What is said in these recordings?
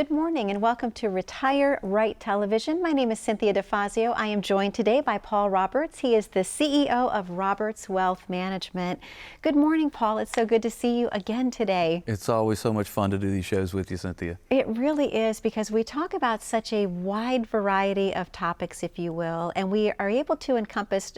Good morning and welcome to Retire Right Television. My name is Cynthia DeFazio. I am joined today by Paul Roberts. He is the CEO of Roberts Wealth Management. Good morning, Paul. It's so good to see you again today. It's always so much fun to do these shows with you, Cynthia. It really is, because we talk about such a wide variety of topics, if you will, and we are able to encompass,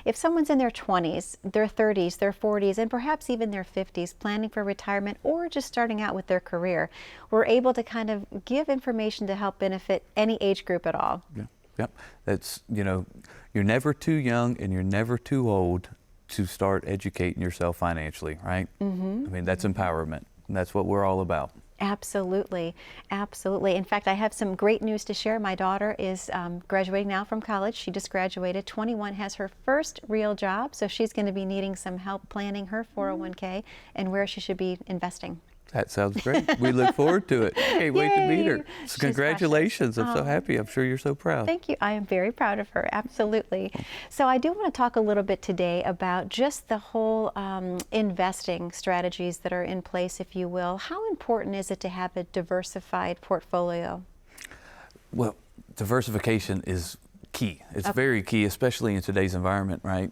if someone's in their 20s, their 30s, their 40s, and perhaps even their 50s, planning for retirement or just starting out with their career, we're able to kind of give information to help benefit any age group at all. Yeah. Yep. That's, you're never too young and you're never too old to start educating yourself financially, right? Mm-hmm. I mean, that's empowerment. And that's what we're all about. Absolutely. Absolutely. In fact, I have some great news to share. My daughter is graduating now from college. She just graduated, 21, has her first real job. So she's going to be needing some help planning her 401k and where she should be investing. That sounds great. We look forward to it. Can't wait to meet her. So congratulations. I'm so happy. I'm sure you're so proud. Thank you. I am very proud of her. Absolutely. So I do want to talk a little bit today about just the whole investing strategies that are in place, if you will. How important is it to have a diversified portfolio? Well, diversification is key. It's very key, especially in today's environment, right?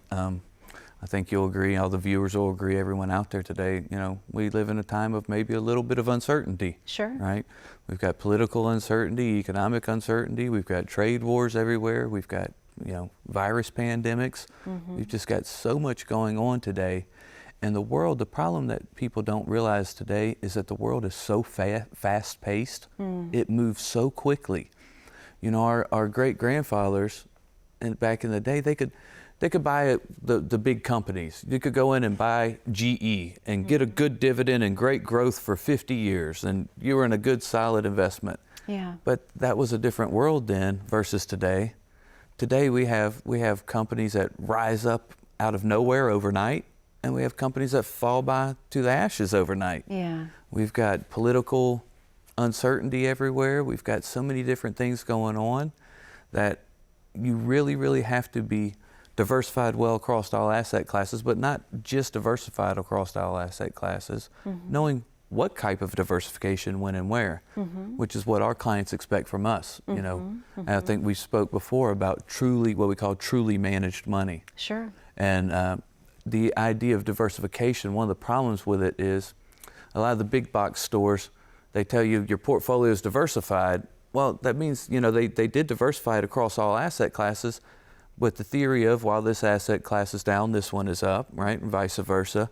I think you'll agree, all the viewers will agree, everyone out there today, we live in a time of maybe a little bit of uncertainty. Sure. Right? We've got political uncertainty, economic uncertainty, we've got trade wars everywhere, we've got, virus pandemics. Mm-hmm. We've just got so much going on today. And the problem that people don't realize today is that the world is so fast-paced. It moves so quickly. Our great-grandfathers, back in the day, they could buy the big companies. You could go in and buy GE and get a good dividend and great growth for 50 years, and you were in a good, solid investment. Yeah. But that was a different world then versus today. Today we have companies that rise up out of nowhere overnight, and we have companies that fall by to the ashes overnight. Yeah. We've got political uncertainty everywhere. We've got so many different things going on that you really, really have to be diversified well across all asset classes, but not just diversified across all asset classes, knowing what type of diversification, when and where, which is what our clients expect from us. And I think we spoke before about what we call truly managed money. Sure. And the idea of diversification, one of the problems with it is a lot of the big box stores, they tell you your portfolio is diversified. Well, that means, they did diversify it across all asset classes, with the theory of, while this asset class is down, this one is up, right, and vice versa.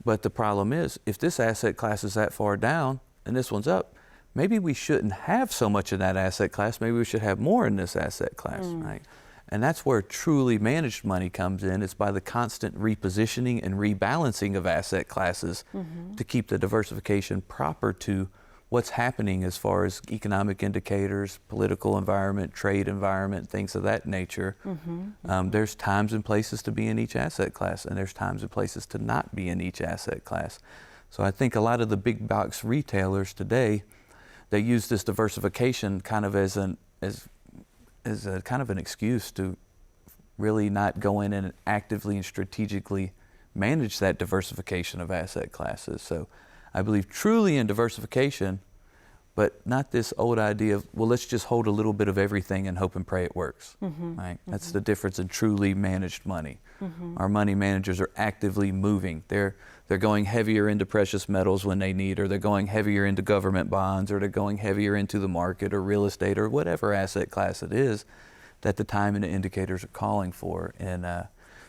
But the problem is, if this asset class is that far down and this one's up, maybe we shouldn't have so much in that asset class. Maybe we should have more in this asset class, right? And that's where truly managed money comes in. It's by the constant repositioning and rebalancing of asset classes to keep the diversification proper to what's happening as far as economic indicators, political environment, trade environment, things of that nature. There's times and places to be in each asset class, and there's times and places to not be in each asset class. So I think a lot of the big box retailers today, they use this diversification kind of as a kind of an excuse to really not go in and actively and strategically manage that diversification of asset classes. So I believe truly in diversification, but not this old idea of, well, let's just hold a little bit of everything and hope and pray it works. Right? That's the difference in truly managed money. Our money managers are actively moving. They're going heavier into precious metals when they need, or they're going heavier into government bonds, or they're going heavier into the market or real estate or whatever asset class it is that the time and the indicators are calling for. And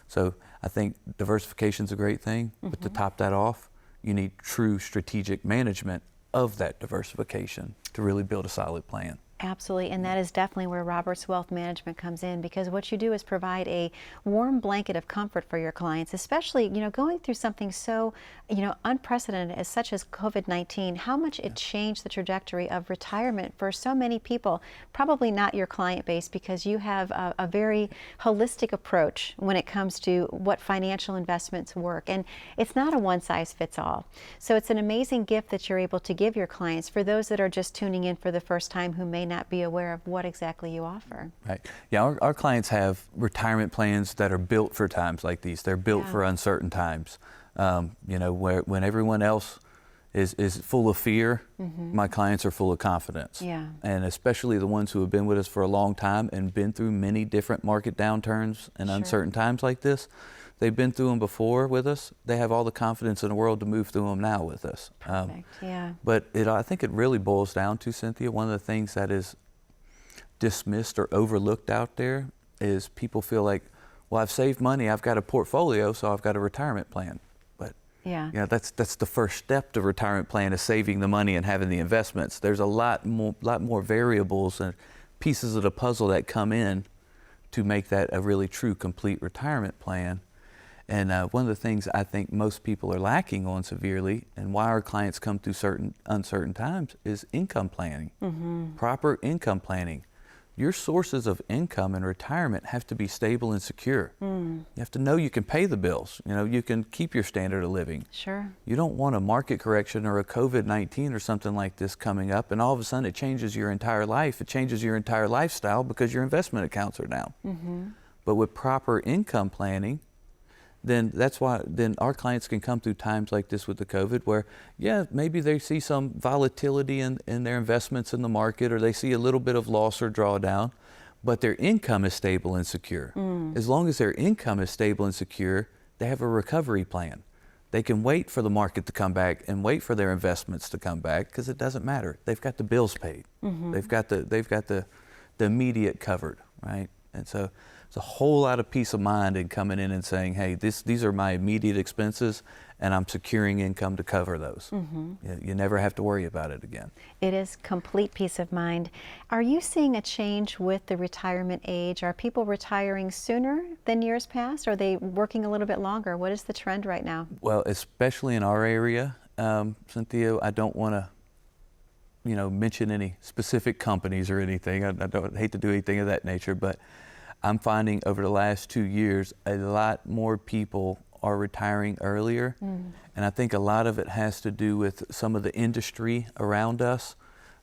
so I think diversification is a great thing, but to top that off, you need true strategic management of that diversification to really build a solid plan. Absolutely, and that is definitely where Roberts Wealth Management comes in, because what you do is provide a warm blanket of comfort for your clients, especially, going through something so, unprecedented as such as COVID-19, how much it changed the trajectory of retirement for so many people. Probably not your client base, because you have a very holistic approach when it comes to what financial investments work, and it's not a one-size-fits-all. So it's an amazing gift that you're able to give your clients for those that are just tuning in for the first time who may not be aware of what exactly you offer. Right. Yeah, our clients have retirement plans that are built for times like these. They're built for uncertain times. When everyone else is full of fear. My clients are full of confidence. Yeah. And especially the ones who have been with us for a long time and been through many different market downturns and Sure. uncertain times like this. They've been through them before with us. They have all the confidence in the world to move through them now with us. Perfect. Yeah. But I think it really boils down to, Cynthia, one of the things that is dismissed or overlooked out there is people feel like, well, I've saved money, I've got a portfolio, so I've got a retirement plan. But Yeah. you know, that's the first step to retirement plan, is saving the money and having the investments. There's a lot more variables and pieces of the puzzle that come in to make that a really true, complete retirement plan. And one of the things I think most people are lacking on severely, and why our clients come through certain uncertain times, is income planning. Proper income planning. Your sources of income in retirement have to be stable and secure. You have to know you can pay the bills. You know, you can keep your standard of living. Sure. You don't want a market correction or a COVID-19 or something like this coming up, and all of a sudden it changes your entire life. It changes your entire lifestyle because your investment accounts are down. But with proper income planning, then that's why then our clients can come through times like this with the COVID, where, yeah, maybe they see some volatility in their investments in the market, or they see a little bit of loss or drawdown, but their income is stable and secure. As long as their income is stable and secure, they have a recovery plan. They can wait for the market to come back and wait for their investments to come back, because it doesn't matter. They've got the bills paid. They've got the immediate covered, right? And so it's a whole lot of peace of mind in coming in and saying, hey, these are my immediate expenses, and I'm securing income to cover those. You never have to worry about it again. It is complete peace of mind. Are you seeing a change with the retirement age? Are people retiring sooner than years past? Are they working a little bit longer? What is the trend right now? Well, especially in our area, Cynthia, I don't want to mention any specific companies or anything. I don't hate to do anything of that nature, but I'm finding over the last 2 years, a lot more people are retiring earlier. And I think a lot of it has to do with some of the industry around us.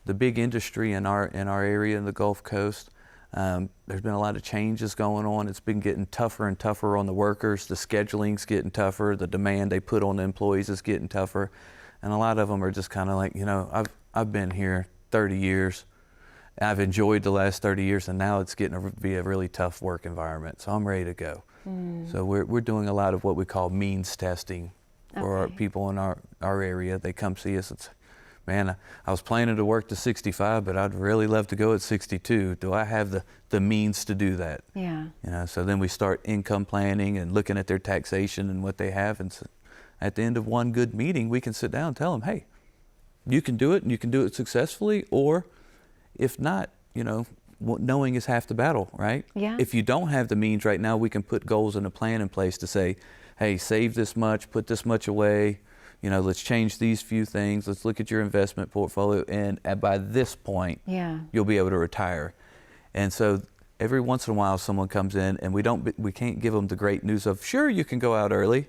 The big industry in our area in the Gulf Coast, there's been a lot of changes going on. It's been getting tougher and tougher on the workers. The scheduling's getting tougher. The demand they put on the employees is getting tougher. And a lot of them are just kind of like, I've been here 30 years. I've enjoyed the last 30 years, and now it's getting to be a really tough work environment. So I'm ready to go. So we're doing a lot of what we call means testing for our people in our area. They come see us and say, man, I was planning to work to 65, but I'd really love to go at 62. Do I have the means to do that? Yeah. So then we start income planning and looking at their taxation and what they have. And so at the end of one good meeting, we can sit down and tell them, hey, you can do it, and you can do it successfully, or if not, knowing is half the battle, right? Yeah. If you don't have the means right now, we can put goals and a plan in place to say, hey, save this much, put this much away, let's change these few things, let's look at your investment portfolio, and by this point, you'll be able to retire. And so every once in a while, someone comes in, and we can't give them the great news of, sure, you can go out early,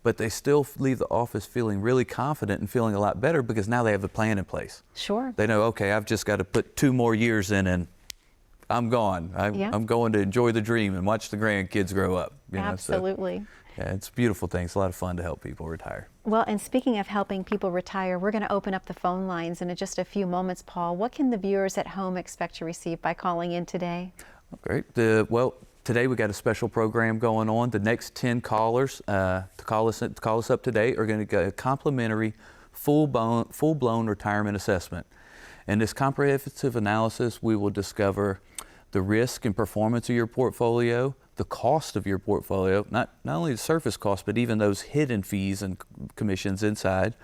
but they still leave the office feeling really confident and feeling a lot better, because now they have a plan in place. Sure. They know, okay, I've just got to put 2 more years in, and I'm gone. I'm going to enjoy the dream and watch the grandkids grow up. Absolutely. So, it's a beautiful thing. It's a lot of fun to help people retire. Well, and speaking of helping people retire, we're going to open up the phone lines in just a few moments, Paul. What can the viewers at home expect to receive by calling in today? Great. Today we got a special program going on. The next 10 callers to call us up today are going to get a complimentary full-blown retirement assessment. In this comprehensive analysis, we will discover the risk and performance of your portfolio, the cost of your portfolio, not only the surface cost, but even those hidden fees and commissions inside,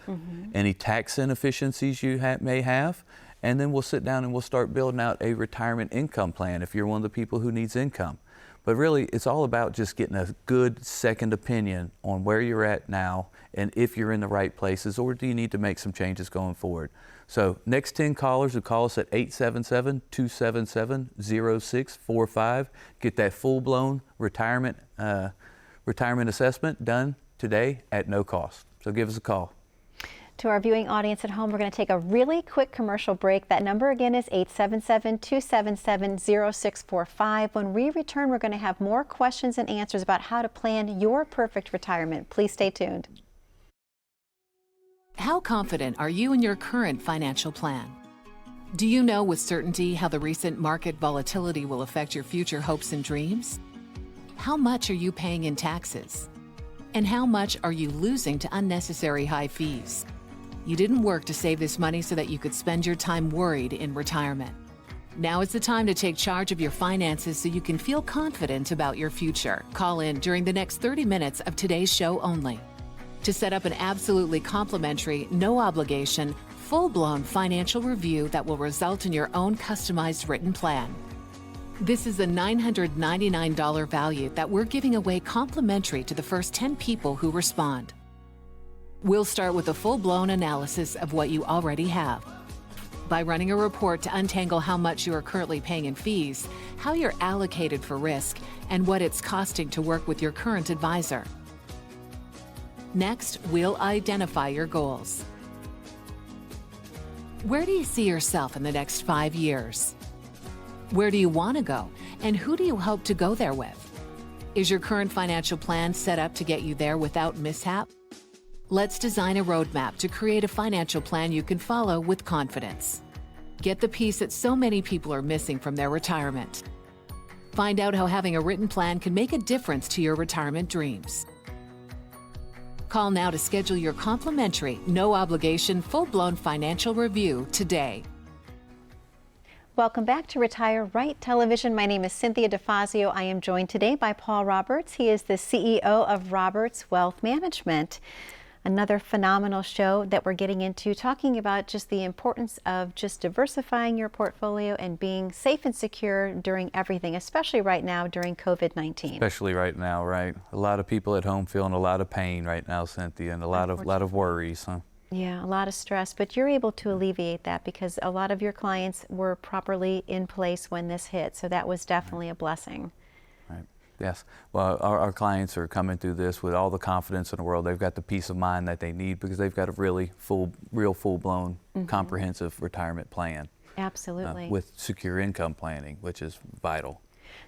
any tax inefficiencies you may have, and then we'll sit down and we'll start building out a retirement income plan if you're one of the people who needs income. But really, it's all about just getting a good second opinion on where you're at now and if you're in the right places, or do you need to make some changes going forward. So next 10 callers who call us at 877-277-0645, get that full-blown retirement assessment done today at no cost. So give us a call. To our viewing audience at home, we're going to take a really quick commercial break. That number again is 877-277-0645. When we return, we're going to have more questions and answers about how to plan your perfect retirement. Please stay tuned. How confident are you in your current financial plan? Do you know with certainty how the recent market volatility will affect your future hopes and dreams? How much are you paying in taxes? And how much are you losing to unnecessary high fees? You didn't work to save this money so that you could spend your time worried in retirement. Now is the time to take charge of your finances so you can feel confident about your future. Call in during the next 30 minutes of today's show only to set up an absolutely complimentary, no obligation, full-blown financial review that will result in your own customized written plan. This is a $999 value that we're giving away complimentary to the first 10 people who respond. We'll start with a full-blown analysis of what you already have by running a report to untangle how much you are currently paying in fees, how you're allocated for risk, and what it's costing to work with your current advisor. Next, we'll identify your goals. Where do you see yourself in the next 5 years? Where do you want to go, and who do you hope to go there with? Is your current financial plan set up to get you there without mishap? Let's design a roadmap to create a financial plan you can follow with confidence. Get the piece that so many people are missing from their retirement. Find out how having a written plan can make a difference to your retirement dreams. Call now to schedule your complimentary, no obligation, full-blown financial review today. Welcome back to Retire Right Television. My name is Cynthia DeFazio. I am joined today by Paul Roberts. He is the CEO of Roberts Wealth Management. Another phenomenal show that we're getting into, talking about just the importance of just diversifying your portfolio and being safe and secure during everything, especially right now during COVID-19. Especially right now, right? A lot of people at home feeling a lot of pain right now, Cynthia, and a lot of worries. Huh? Yeah, a lot of stress, but you're able to alleviate that because a lot of your clients were properly in place when this hit, so that was definitely a blessing. Right. Yes. Well, our clients are coming through this with all the confidence in the world. They've got the peace of mind that they need because they've got a real full-blown, comprehensive retirement plan. Absolutely. With secure income planning, which is vital.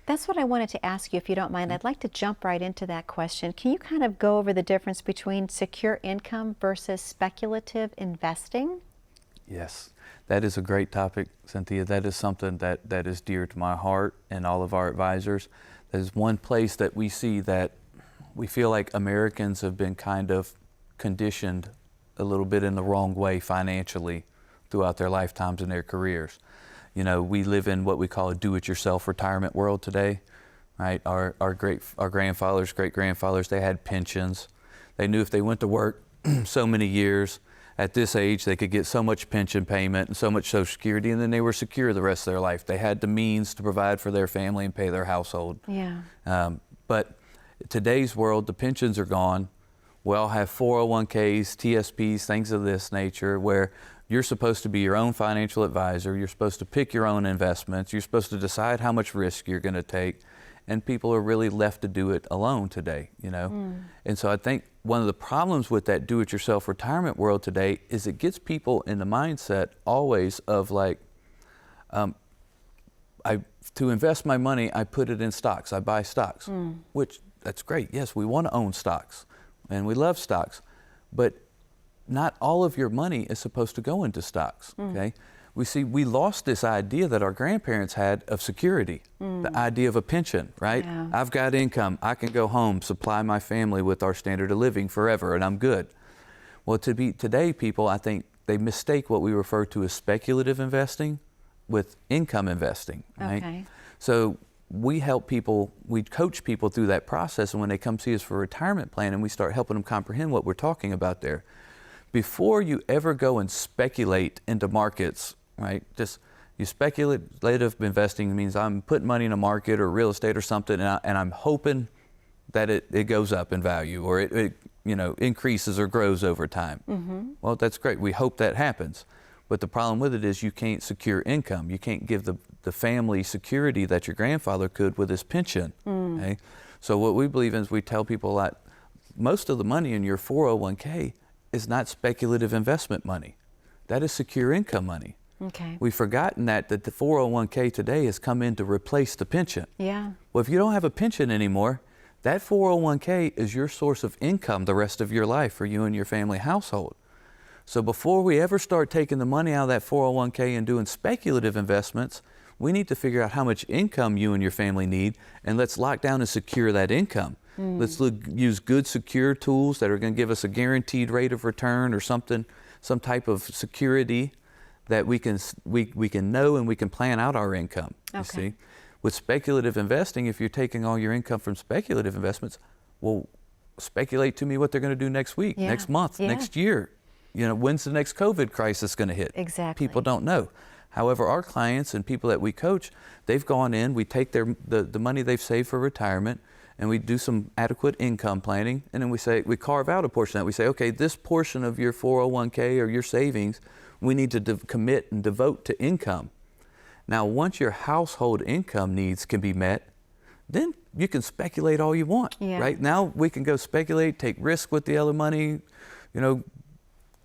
That's what I wanted to ask you, if you don't mind. I'd like to jump right into that question. Can you kind of go over the difference between secure income versus speculative investing? Yes. That is a great topic, Cynthia. That is something that is dear to my heart and all of our advisors. That is one place that we see that we feel like Americans have been kind of conditioned a little bit in the wrong way financially throughout their lifetimes and their careers. You know, we live in what we call a do-it-yourself retirement world today, right? Our grandfathers, great-grandfathers, they had pensions. They knew if they went to work so many years, at this age, they could get so much pension payment and so much Social Security, and then they were secure the rest of their life. They had the means to provide for their family and pay their household. Yeah. But today's world, the pensions are gone. We all have 401ks, TSPs, things of this nature, where you're supposed to be your own financial advisor. You're supposed to pick your own investments. You're supposed to decide how much risk you're going to take. And people are really left to do it alone today, you know? And so I think one of the problems with that do-it-yourself retirement world today is it gets people in the mindset always of like, to invest my money, I put it in stocks. I buy stocks, which that's great. Yes, we want to own stocks and we love stocks, but not all of your money is supposed to go into stocks, okay? We lost this idea that our grandparents had of security, the idea of a pension, right? Yeah. I've got income, I can go home, supply my family with our standard of living forever, and I'm good. Well, today people, I think they mistake what we refer to as speculative investing with income investing, right? Okay. So we help people, we coach people through that process, and when they come see us for a retirement plan and we start helping them comprehend what we're talking about there, before you ever go and speculate into markets, right? Just speculative investing means I'm putting money in a market or real estate or something, and I'm hoping that it goes up in value or it increases or grows over time. Well, that's great. We hope that happens. But the problem with it is you can't secure income. You can't give the family security that your grandfather could with his pension. Okay? So what we believe in is we tell people that most of the money in your 401k is not speculative investment money. That is secure income money. Okay. We've forgotten that the 401k today has come in to replace the pension. Yeah. Well, if you don't have a pension anymore, that 401k is your source of income the rest of your life for you and your family household. So before we ever start taking the money out of that 401k and doing speculative investments, we need to figure out how much income you and your family need, and let's lock down and secure that income. Let's use good, secure tools that are going to give us a guaranteed rate of return or something, some type of security that we can know and we can plan out our income. You see, with speculative investing, if you're taking all your income from speculative investments, well, speculate to me what they're going to do next week, next month, next year. You know, when's the next COVID crisis going to hit? Exactly. People don't know. However, our clients and people that we coach, they've gone in, we take the money they've saved for retirement, and we do some adequate income planning, and then we carve out a portion of that. We say, okay, this portion of your 401k or your savings, we need to commit and devote to income. Now, once your household income needs can be met, then you can speculate all you want, right? Now we can go speculate, take risk with the other money, you know,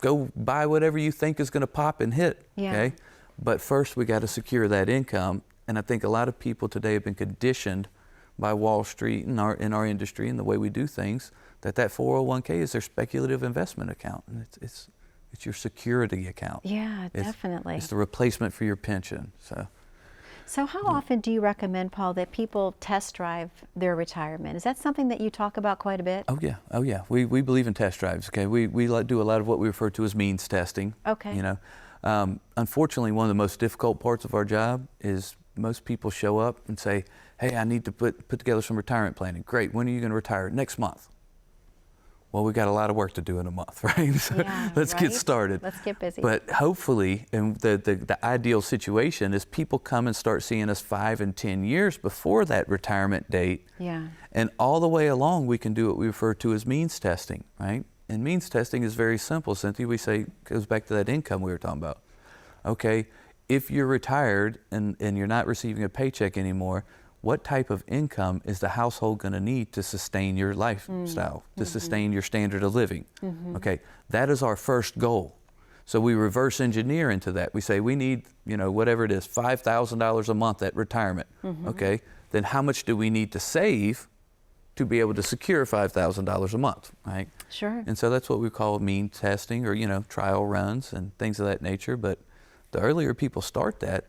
go buy whatever you think is going to pop and hit, okay? But first we got to secure that income, and I think a lot of people today have been conditioned by Wall Street and in our industry and the way we do things, that 401k is their speculative investment account, and it's your security account. Yeah, definitely. It's the replacement for your pension. So how often do you recommend, Paul, that people test drive their retirement? Is that something that you talk about quite a bit? Oh yeah. We believe in test drives. Okay, we do a lot of what we refer to as means testing. Okay. You know, unfortunately, one of the most difficult parts of our job is most people show up and say, hey, I need to put together some retirement planning. Great, when are you going to retire? Next month. Well, we got a lot of work to do in a month, right? So let's get started. Let's get busy. But hopefully, and the ideal situation is people come and start seeing us 5 and 10 years before that retirement date. Yeah. And all the way along, we can do what we refer to as means testing, right? And means testing is very simple, Cynthia. We say, goes back to that income we were talking about. Okay, if you're retired and you're not receiving a paycheck anymore, what type of income is the household going to need to sustain your lifestyle, to sustain your standard of living? Okay, that is our first goal. So we reverse engineer into that. We say we need, you know, whatever it is, $5,000 a month at retirement. Okay, then how much do we need to save to be able to secure $5,000 a month, right? Sure. And so that's what we call mean testing, or, you know, trial runs and things of that nature. But the earlier people start that,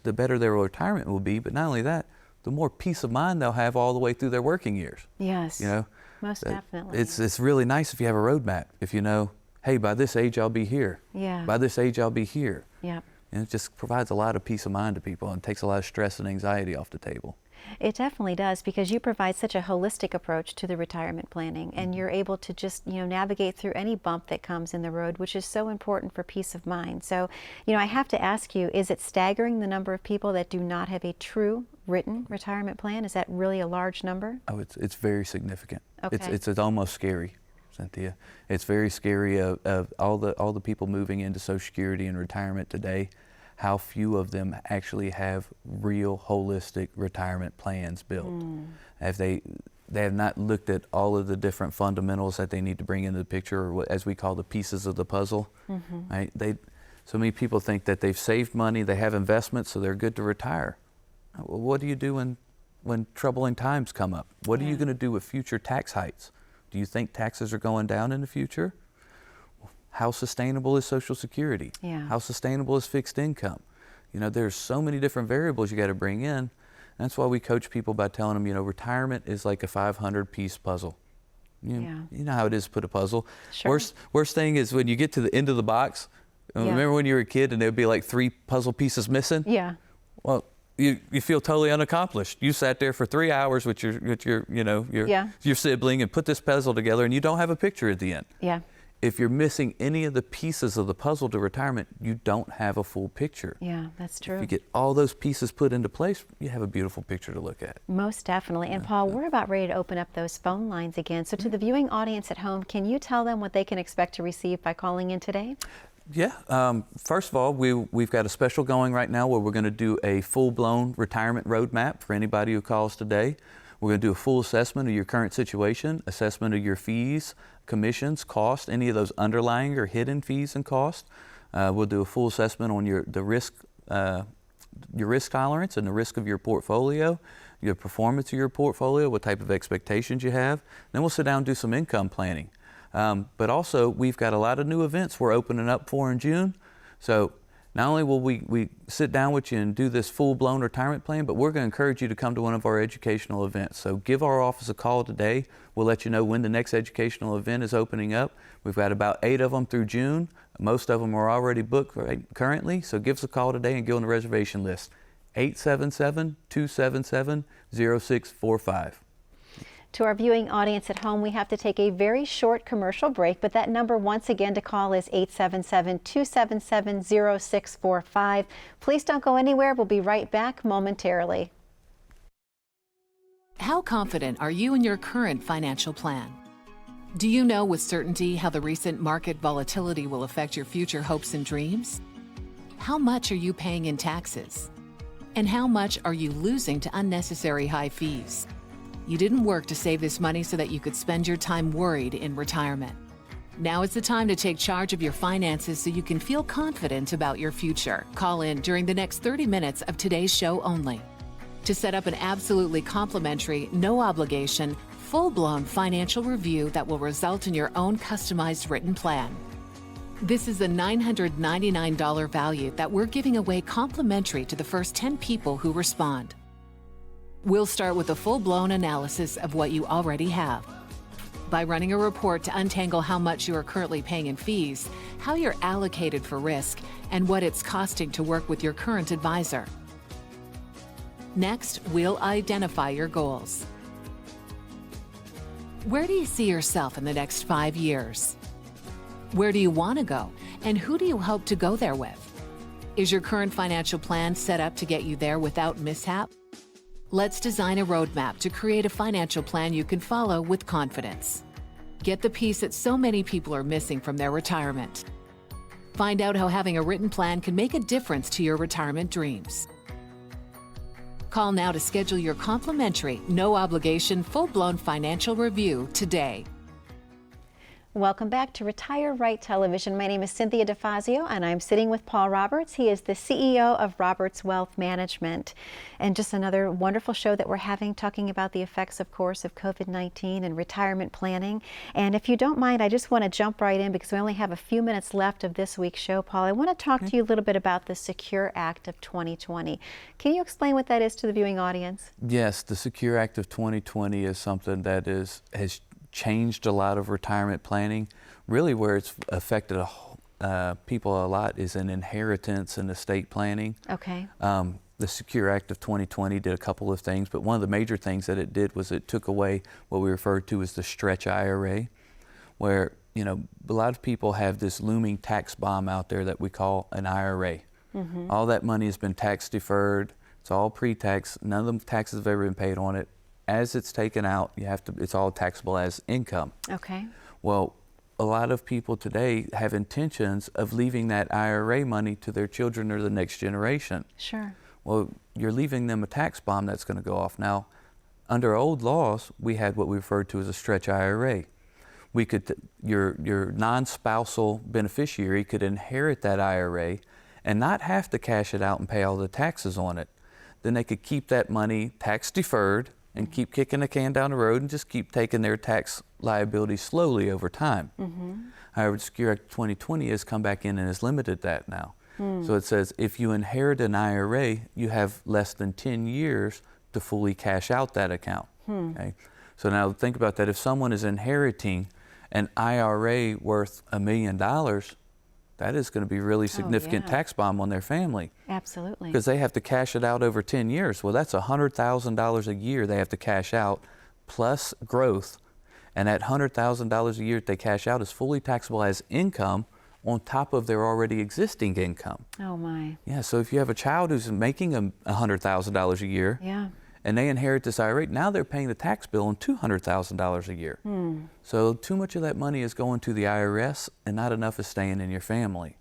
the better their retirement will be. But not only that, the more peace of mind they'll have all the way through their working years. Yes. You know, most definitely. It's really nice if you have a roadmap. If you know, hey, by this age I'll be here. Yeah. By this age I'll be here. Yep. And it just provides a lot of peace of mind to people and takes a lot of stress and anxiety off the table. It definitely does, because you provide such a holistic approach to the retirement planning, and you're able to just, you know, navigate through any bump that comes in the road, which is so important for peace of mind. So, you know, I have to ask you, is it staggering the number of people that do not have a true written retirement plan? Is that really a large number? Oh, it's very significant. Okay. It's almost scary, Cynthia. It's very scary of all the people moving into Social Security and retirement today, how few of them actually have real holistic retirement plans built. If they have not looked at all of the different fundamentals that they need to bring into the picture, or what, as we call, the pieces of the puzzle. Right? So many people think that they've saved money, they have investments, so they're good to retire. Well, what do you do when troubling times come up? What are you going to do with future tax hikes? Do you think taxes are going down in the future? How sustainable is Social Security? How sustainable is fixed income? You know, there's so many different variables you got to bring in. That's why we coach people by telling them, you know, retirement is like a 500-piece puzzle. You know how it is to put a puzzle. Sure. Worst thing is when you get to the end of the box. Remember when you were a kid and there'd be like 3 puzzle pieces missing? Yeah. Well, you feel totally unaccomplished. You sat there for 3 hours with your sibling and put this puzzle together, and you don't have a picture at the end. Yeah. If you're missing any of the pieces of the puzzle to retirement, you don't have a full picture. Yeah, that's true. If you get all those pieces put into place, you have a beautiful picture to look at. Most definitely. And Paul, we're about ready to open up those phone lines again. So to the viewing audience at home, can you tell them what they can expect to receive by calling in today? Yeah. First of all, we've got a special going right now where we're going to do a full-blown retirement roadmap for anybody who calls today. We're going to do a full assessment of your current situation, assessment of your fees, commissions, cost, any of those underlying or hidden fees and costs. We'll do a full assessment on your risk tolerance and the risk of your portfolio, your performance of your portfolio, what type of expectations you have. Then we'll sit down and do some income planning. But also, we've got a lot of new events we're opening up for in June. So not only will we sit down with you and do this full-blown retirement plan, but we're going to encourage you to come to one of our educational events. So give our office a call today. We'll let you know when the next educational event is opening up. We've got about 8 of them through June. Most of them are already booked currently, so give us a call today and get on the reservation list. 877-277-0645. To our viewing audience at home, we have to take a very short commercial break, but that number once again to call is 877-277-0645. Please don't go anywhere. We'll be right back momentarily. How confident are you in your current financial plan? Do you know with certainty how the recent market volatility will affect your future hopes and dreams? How much are you paying in taxes? And how much are you losing to unnecessary high fees? You didn't work to save this money so that you could spend your time worried in retirement. Now is the time to take charge of your finances so you can feel confident about your future. Call in during the next 30 minutes of today's show only to set up an absolutely complimentary, no obligation, full-blown financial review that will result in your own customized written plan. This is a $999 value that we're giving away complimentary to the first 10 people who respond. We'll start with a full-blown analysis of what you already have by running a report to untangle how much you are currently paying in fees, how you're allocated for risk, and what it's costing to work with your current advisor. Next, we'll identify your goals. Where do you see yourself in the next 5 years? Where do you want to go, and who do you hope to go there with? Is your current financial plan set up to get you there without mishap? Let's design a roadmap to create a financial plan you can follow with confidence. Get the piece that so many people are missing from their retirement. Find out how having a written plan can make a difference to your retirement dreams. Call now to schedule your complimentary, no obligation, full-blown financial review today. Welcome back to Retire Right Television. My name is Cynthia DeFazio, and I'm sitting with Paul Roberts. He is the CEO of Roberts Wealth Management. And just another wonderful show that we're having, talking about the effects, of course, of COVID-19 and retirement planning. And if you don't mind, I just want to jump right in because we only have a few minutes left of this week's show, Paul. I want to talk to you a little bit about the Secure Act of 2020. Can you explain what that is to the viewing audience? Yes, the Secure Act of 2020 is something that has changed a lot of retirement planning. Really where it's affected people a lot is in inheritance and estate planning. Okay. The Secure Act of 2020 did a couple of things, but one of the major things that it did was it took away what we referred to as the stretch IRA, where, you know, a lot of people have this looming tax bomb out there that we call an IRA. Mm-hmm. All that money has been tax deferred. It's all pre-tax. None of the taxes have ever been paid on it. As it's taken out, it's all taxable as income. Okay. Well, a lot of people today have intentions of leaving that IRA money to their children or the next generation. Sure. Well, you're leaving them a tax bomb that's going to go off. Now, under old laws, we had what we referred to as a stretch IRA. We could, your non-spousal beneficiary could inherit that IRA and not have to cash it out and pay all the taxes on it. Then they could keep that money tax deferred and keep kicking the can down the road and just keep taking their tax liability slowly over time. Mm-hmm. However, the Secure Act 2020 has come back in and has limited that now. So it says if you inherit an IRA, you have less than 10 years to fully cash out that account. Okay? So now think about that. If someone is inheriting an IRA worth $1 million, that is going to be a really significant tax bomb on their family. Absolutely. Because they have to cash it out over 10 years. Well, that's $100,000 a year they have to cash out plus growth. And that $100,000 a year that they cash out is fully taxable as income on top of their already existing income. Oh my. Yeah, so if you have a child who's making $100,000 a year, and they inherit this IRA, now they're paying the tax bill on $200,000 a year. So too much of that money is going to the IRS and not enough is staying in your family.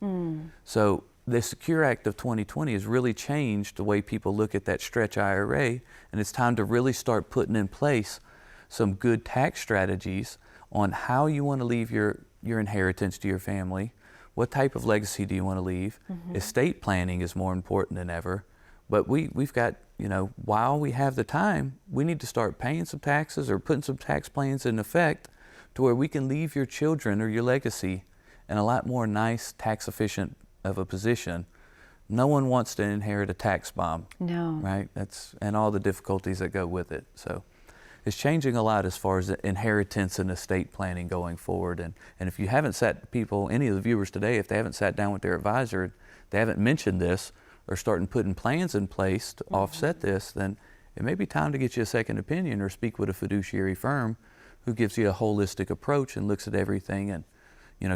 So the Secure Act of 2020 has really changed the way people look at that stretch IRA, and it's time to really start putting in place some good tax strategies on how you want to leave your inheritance to your family, what type of legacy do you want to leave. Estate planning is more important than ever. But we've got, you know, while we have the time, we need to start paying some taxes or putting some tax plans in effect to where we can leave your children or your legacy in a lot more nice, tax efficient of a position. No one wants to inherit a tax bomb. No. Right? And all the difficulties that go with it. So it's changing a lot as far as inheritance and estate planning going forward. And if you haven't any of the viewers today, if they haven't sat down with their advisor, they haven't mentioned this or starting putting plans in place to offset this, then it may be time to get you a second opinion or speak with a fiduciary firm who gives you a holistic approach and looks at everything and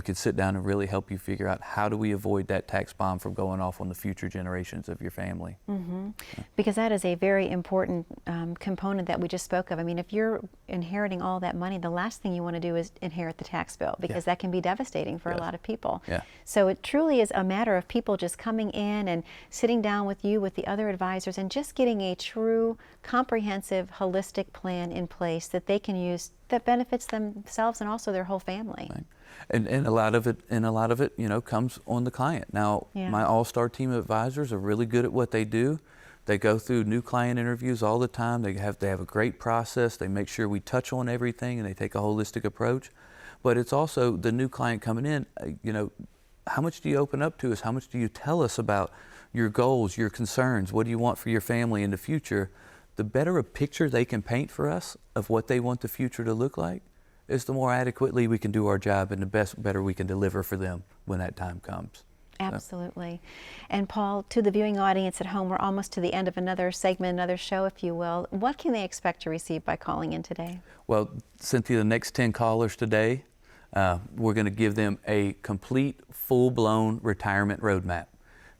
could sit down and really help you figure out how do we avoid that tax bomb from going off on the future generations of your family. Because that is a very important component that we just spoke of. I mean, if you're inheriting all that money, the last thing you want to do is inherit the tax bill, because that can be devastating for a lot of people. So it truly is a matter of people just coming in and sitting down with you, with the other advisors, and just getting a true, comprehensive, holistic plan in place that they can use that benefits themselves and also their whole family. Right. And a lot of it, comes on the client. Now, my all-star team of advisors are really good at what they do. They go through new client interviews all the time. They have a great process. They make sure we touch on everything, and they take a holistic approach. But it's also the new client coming in. How much do you open up to us? How much do you tell us about your goals, your concerns? What do you want for your family in the future? The better a picture they can paint for us of what they want the future to look like, is the more adequately we can do our job and better we can deliver for them when that time comes. Absolutely. And Paul, to the viewing audience at home, we're almost to the end of another segment, another show, if you will. What can they expect to receive by calling in today? Well, Cynthia, the next 10 callers today, we're going to give them a complete, full-blown retirement roadmap.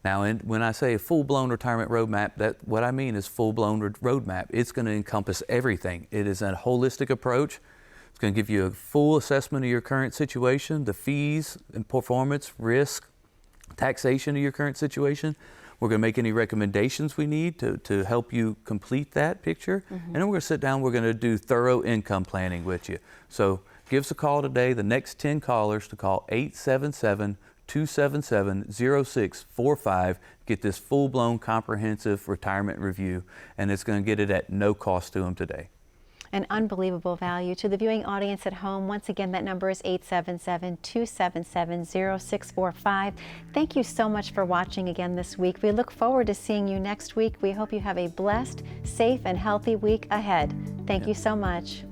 Now, when I say a full-blown retirement roadmap, what I mean is full-blown roadmap. It's going to encompass everything. It is a holistic approach. It's going to give you a full assessment of your current situation, the fees and performance, risk, taxation of your current situation. We're going to make any recommendations we need to help you complete that picture. And then we're going to sit down, we're going to do thorough income planning with you. So give us a call today, the next 10 callers, to call 877-277-0645. Get this full-blown comprehensive retirement review, and it's going to get it at no cost to them today. An unbelievable value. To the viewing audience at home, once again, that number is 877-277-0645. Thank you so much for watching again this week. We look forward to seeing you next week. We hope you have a blessed, safe, and healthy week ahead. Thank you so much.